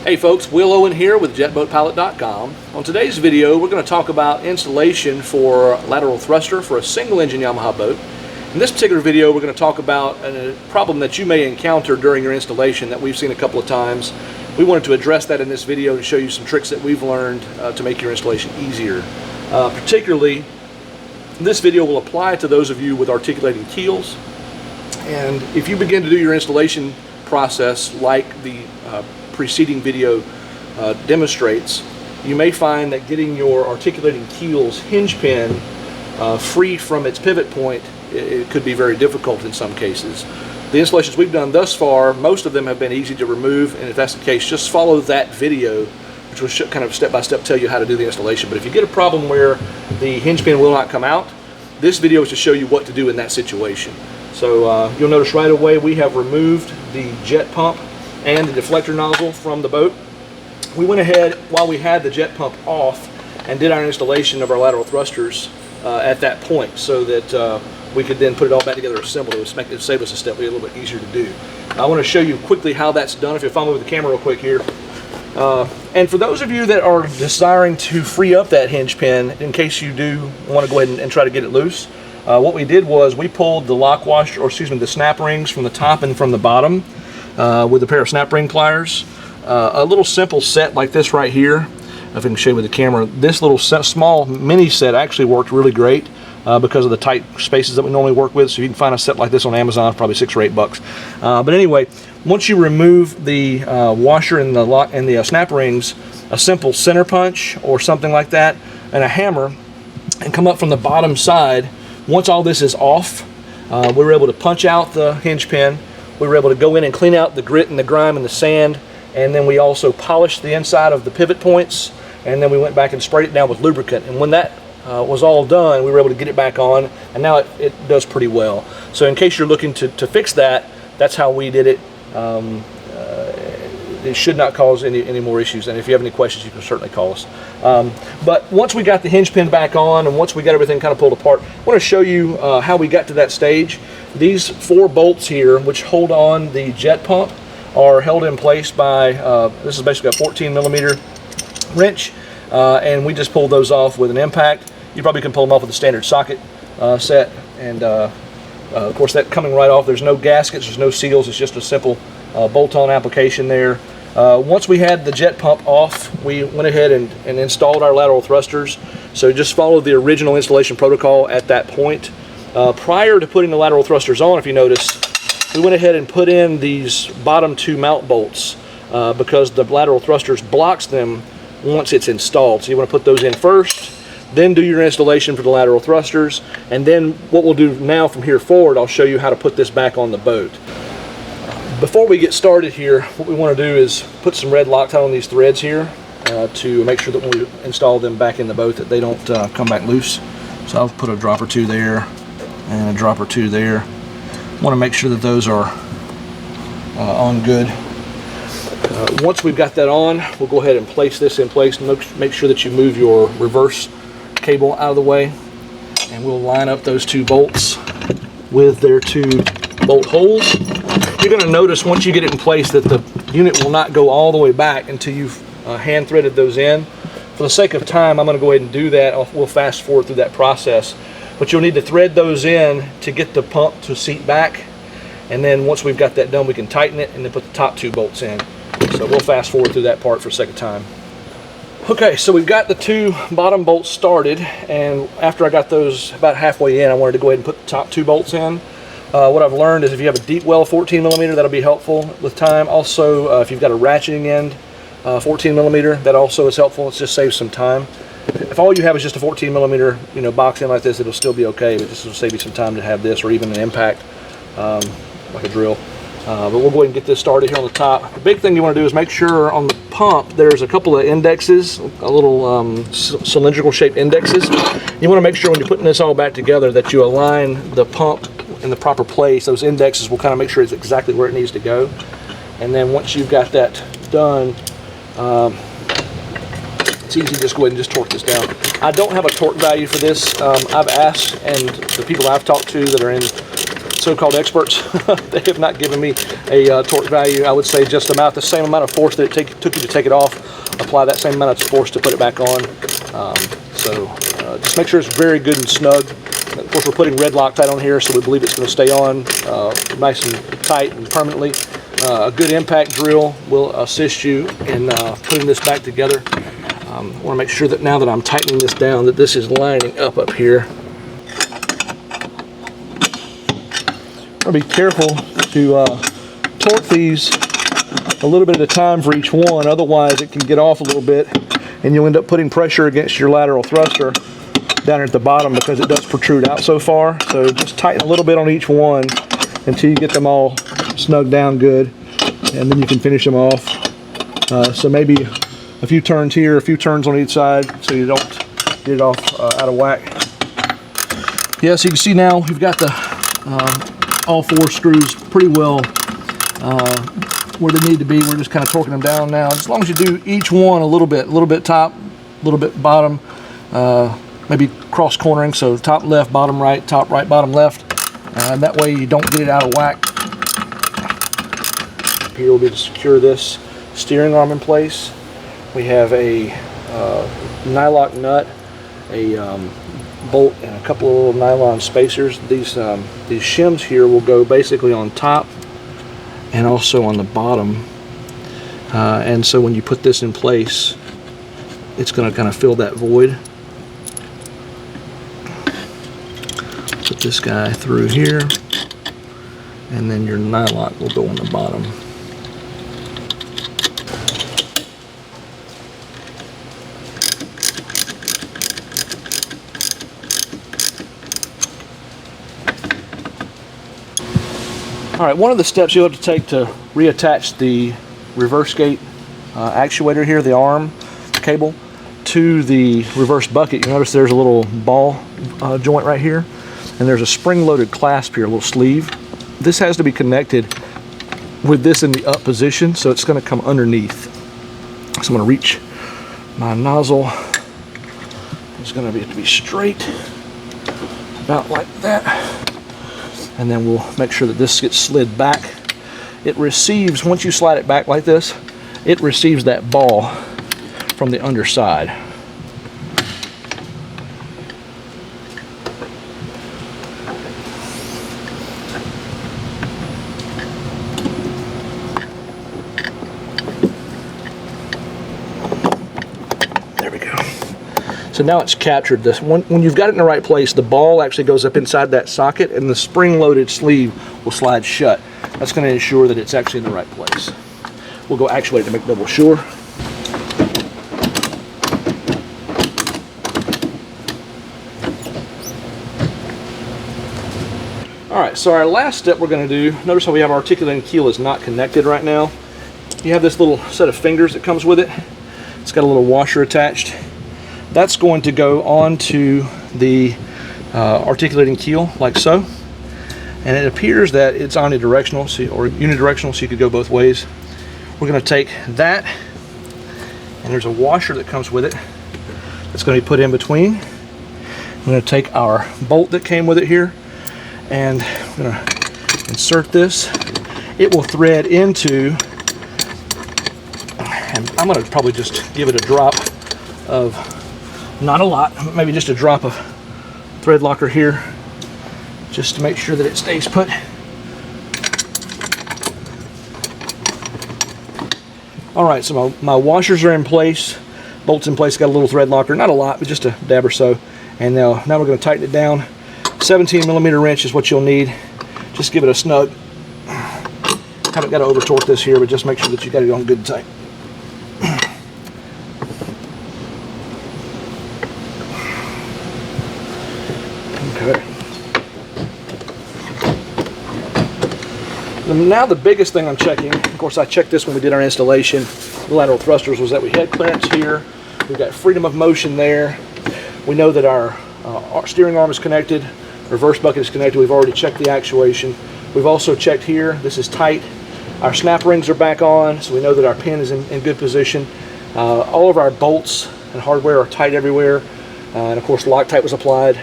Hey folks, Will Owen here with JetBoatPilot.com. On today's video, we're going to talk about installation for lateral thruster for a single engine Yamaha boat. In this particular video, we're going to talk about a problem that you may encounter during your installation that we've seen a couple of times. We wanted to address that in this video and show you some tricks that we've learned to make your installation easier. Particularly, this video will apply to those of you with articulating keels. And if you begin to do your installation process like the preceding video demonstrates, you may find that getting your articulating keel's hinge pin free from its pivot point, it could be very difficult in some cases. The installations we've done thus far, most of them have been easy to remove, and if that's the case, just follow that video, which will kind of step by step tell you how to do the installation. But if you get a problem where the hinge pin will not come out, this video is to show you what to do in that situation. So you'll notice right away we have removed the jet pump and the deflector nozzle from the boat. We went ahead while we had the jet pump off and did our installation of our lateral thrusters at that point, so that we could then put it all back together assembled. It would save us a step, be a little bit easier to do. I want to show you quickly how that's done, if you'll follow me with the camera real quick here. And for those of you that are desiring to free up that hinge pin, in case you do want to go ahead and try to get it loose, what we did was we pulled the lock washer, or excuse me, the snap rings from the top and from the bottom with a pair of snap ring pliers. A little simple set like this right here, if I can show you with the camera, this little small mini set actually worked really great because of the tight spaces that we normally work with. So you can find a set like this on Amazon, probably $6 or $8. But anyway, once you remove the washer and the snap rings, a simple center punch or something like that, and a hammer, and come up from the bottom side. Once all this is off, we were able to punch out the hinge pin. We were able to go in and clean out the grit and the grime and the sand, and then we also polished the inside of the pivot points, and then we went back and sprayed it down with lubricant. And when that was all done, we were able to get it back on, and now it does pretty well. So in case you're looking to fix that, that's how we did it. It should not cause any more issues, and if you have any questions, you can certainly call us. But once we got the hinge pin back on, and once we got everything kind of pulled apart, I want to show you how we got to that stage. These 4 bolts here, which hold on the jet pump, are held in place by, this is basically a 14mm wrench, and we just pulled those off with an impact. You probably can pull them off with a standard socket set, and of course that coming right off, there's no gaskets, there's no seals, it's just a simple bolt-on application there. Once we had the jet pump off, we went ahead and installed our lateral thrusters. So just follow the original installation protocol at that point. Prior to putting the lateral thrusters on, if you notice, we went ahead and put in these bottom 2 mount bolts because the lateral thrusters blocks them once it's installed. So you want to put those in first, then do your installation for the lateral thrusters, and then what we'll do now from here forward, I'll show you how to put this back on the boat. Before we get started here, what we want to do is put some red Loctite on these threads here to make sure that when we install them back in the boat that they don't come back loose. So I'll put a drop or 2 there and a drop or 2 there. I want to make sure that those are on good. Once we've got that on, we'll go ahead and place this in place. Make sure that you move your reverse cable out of the way, and we'll line up those 2 bolts with their 2 bolt holes. You're going to notice once you get it in place that the unit will not go all the way back until you've hand threaded those in. For the sake of time, I'm going to go ahead and do that. We'll fast forward through that process. But you'll need to thread those in to get the pump to seat back. And then once we've got that done, we can tighten it and then put the top 2 bolts in. So we'll fast forward through that part for the sake of time. Okay, so we've got the 2 bottom bolts started, and after I got those about halfway in, I wanted to go ahead and put the top 2 bolts in. What I've learned is if you have a deep well 14mm, that'll be helpful with time. Also, if you've got a ratcheting end 14mm, that also is helpful. It just saves some time. If all you have is just a 14mm, box in like this, it'll still be okay, but this will save you some time to have this, or even an impact, like a drill. But we'll go ahead and get this started here on the top. The big thing you want to do is make sure on the pump there's a couple of indexes, a little cylindrical shaped indexes. You want to make sure when you're putting this all back together that you align the pump in the proper place. Those indexes will kind of make sure it's exactly where it needs to go. And then once you've got that done, it's easy to just go ahead and just torque this down. I don't have a torque value for this. I've asked, and the people I've talked to that are in so-called experts, they have not given me a torque value. I would say just about the same amount of force that it took you to take it off, apply that same amount of force to put it back on. Just make sure it's very good and snug. Of course, we're putting red Loctite on here, so we believe it's going to stay on nice and tight and permanently. A good impact drill will assist you in putting this back together. I want to make sure that now that I'm tightening this down, that this is lining up here. I'll be careful to torque these a little bit at a time for each one, otherwise it can get off a little bit and you'll end up putting pressure against your lateral thruster down at the bottom because it does protrude out so far. So just tighten a little bit on each one until you get them all snug down good, and then you can finish them off. So maybe a few turns here, a few turns on each side so you don't get it off out of whack. Yeah, so you can see now we've got the all 4 screws pretty well where they need to be. We're just kind of torquing them down now. As long as you do each one a little bit top, a little bit bottom, maybe cross cornering, so top left, bottom right, top right, bottom left, and that way you don't get it out of whack. Here will be to secure this steering arm in place. We have a nylock nut, a bolt, and a couple of little nylon spacers. These shims here will go basically on top and also on the bottom, and so when you put this in place, it's going to kind of fill that void. Put this guy through here, and then your nylock will go on the bottom. All right, one of the steps you'll have to take to reattach the reverse gate actuator here, the arm cable, to the reverse bucket. You notice there's a little ball joint right here, and there's a spring-loaded clasp here, a little sleeve. This has to be connected with this in the up position, so it's going to come underneath. So I'm going to reach my nozzle. It's going to have to be straight, about like that. And then we'll make sure that this gets slid back. It receives, once you slide it back like this, it receives that ball from the underside. There we go. So now it's captured this. When you've got it in the right place, the ball actually goes up inside that socket and the spring-loaded sleeve will slide shut. That's going to ensure that it's actually in the right place. We'll go actuate to make double sure. Alright, so our last step we're going to do, notice how we have our articulating keel is not connected right now. You have this little set of fingers that comes with it. It's got a little washer attached. That's going to go onto the articulating keel like so, and it appears that it's omnidirectional, or unidirectional, so you could go both ways. We're going to take that, and there's a washer that comes with it that's going to be put in between. I'm going to take our bolt that came with it here, and I'm going to insert this. It will thread into, and I'm going to probably just give it a drop of, not a lot, maybe just a drop of thread locker here, just to make sure that it stays put. Alright, so my washers are in place, bolts in place, got a little thread locker, not a lot, but just a dab or so. And now we're going to tighten it down. 17mm wrench is what you'll need. Just give it a snug. Haven't got to over torque this here, but just make sure that you got it on good and tight. Now the biggest thing I'm checking, of course I checked this when we did our installation, the lateral thrusters, was that we had clearance here, we've got freedom of motion there, we know that our steering arm is connected, reverse bucket is connected, we've already checked the actuation, we've also checked here, this is tight, our snap rings are back on, so we know that our pin is in good position, all of our bolts and hardware are tight everywhere, and of course Loctite was applied.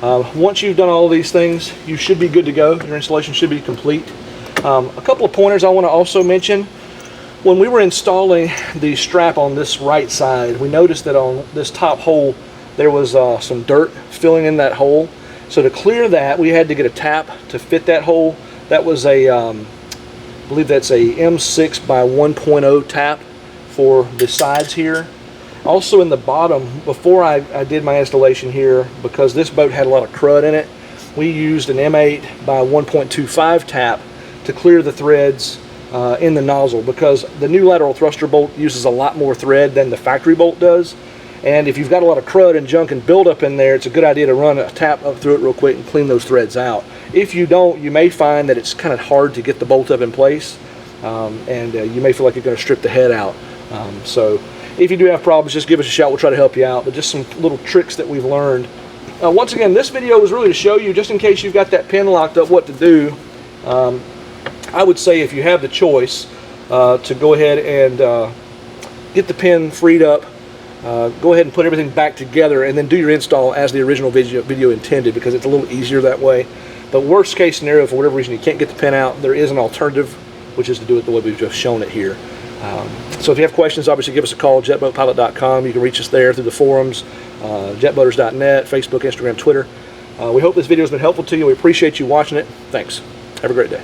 Once you've done all of these things, you should be good to go. Your installation should be complete. A couple of pointers I want to also mention. When we were installing the strap on this right side, we noticed that on this top hole there was some dirt filling in that hole. So to clear that, we had to get a tap to fit that hole. That was a, I believe that's a M6 by 1.0 tap for the sides here. Also in the bottom, before I did my installation here, because this boat had a lot of crud in it, we used an M8 by 1.25 tap to clear the threads in the nozzle, because the new lateral thruster bolt uses a lot more thread than the factory bolt does. And if you've got a lot of crud and junk and buildup in there, it's a good idea to run a tap up through it real quick and clean those threads out. If you don't, you may find that it's kind of hard to get the bolt up in place, and you may feel like you're going to strip the head out. So if you do have problems, just give us a shout. We'll try to help you out. But just some little tricks that we've learned. Once again, this video was really to show you, just in case you've got that pin locked up, what to do. I would say if you have the choice to go ahead and get the pin freed up, go ahead and put everything back together and then do your install as the original video intended, because it's a little easier that way. But worst case scenario, for whatever reason you can't get the pin out, there is an alternative, which is to do it the way we've just shown it here. So if you have questions, obviously give us a call, JetBoatPilot.com. You can reach us there through the forums, jetboaters.net, Facebook, Instagram, Twitter. We hope this video has been helpful to you. We appreciate you watching it. Thanks. Have a great day.